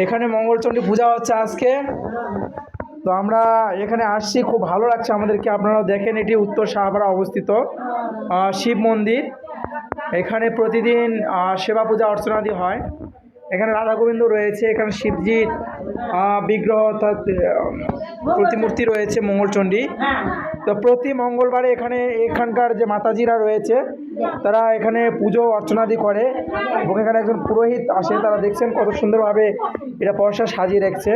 এখানে মঙ্গলচণ্ডী পূজা হচ্ছে আজকে। তো আমরা এখানে আসছি, খুব ভালো লাগছে আমাদেরকে। আপনারাও দেখেন, এটি উত্তর শাহপাড়া অবস্থিত শিব মন্দির। এখানে প্রতিদিন সেবা পূজা অর্চনাদি হয়। এখানে রাধা গোবিন্দ রয়েছে, এখানে শিবজির বিগ্রহ অর্থাৎ প্রতিমূর্তি রয়েছে মঙ্গলচণ্ডী। তো প্রতি মঙ্গলবারে এখানকার যে মাতাজিরা রয়েছে তারা এখানে পুজো অর্চনাদি করে, এবং এখানে একজন পুরোহিত আসে। তারা দেখছেন কত সুন্দরভাবে এটা পয়সা সাজিয়ে রেখেছে।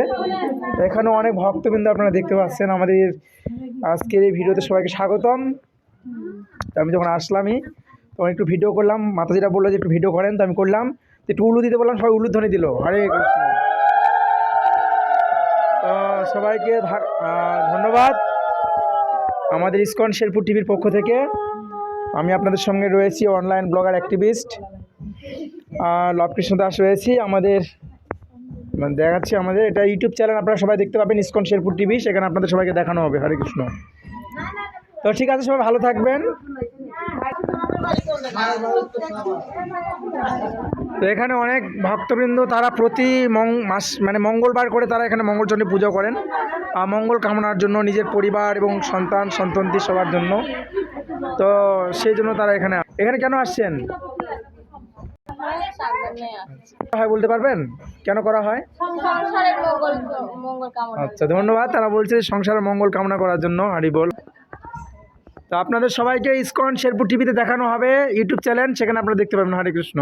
তো এখানে অনেক ভক্তবৃন্দ আপনারা দেখতে পাচ্ছেন। আমাদের আজকের এই ভিডিওতে সবাইকে স্বাগতম। তো আমি যখন আসলামই তখন একটু ভিডিও করলাম, মাতাজিরা বললো যে একটু ভিডিও করেন, তো আমি করলাম। তো একটু উলু দিতে বললাম, সবাই উলুধ্বনি দিল, হরে কৃষ্ণ। তো সবাইকে ধন্যবাদ আমাদের ইসকন শেরপুর টিভির পক্ষ থেকে। আমি আপনাদের সঙ্গে রয়েছি অনলাইন ব্লগার অ্যাক্টিভিস্ট লবকৃষ্ণ দাস রয়েছি। আমাদের দেখাচ্ছি, আমাদের এটা ইউটিউব চ্যানেল, আপনারা সবাই দেখতে পাবেন ইসকন শেরপুর টিভি। সেখানে আপনাদের সবাইকে দেখানো হবে। হরে কৃষ্ণ। তো ঠিক আছে, সবাই ভালো থাকবেন। তো এখানে অনেক ভক্তবৃন্দ, তারা প্রতি মানে মঙ্গলবার করে তারা এখানে মঙ্গলচণ্ডী পুজো করেন মঙ্গল কামনার জন্য, নিজের পরিবার এবং সন্তানদের সবার জন্য। তো সেই জন্য তারা এখানে কেন আসছেন হয় বলতে পারবেন কেন করা হয়? আচ্ছা, ধন্যবাদ। তারা বলছে সংসারের মঙ্গল কামনা করার জন্য। হরি বল। তো আপনাদের সবাইকে ইসকন শেরপুর টিভিতে দেখানো হবে, ইউটিউব চ্যানেল, সেখানে আপনারা দেখতে পাবেন। হরে কৃষ্ণ।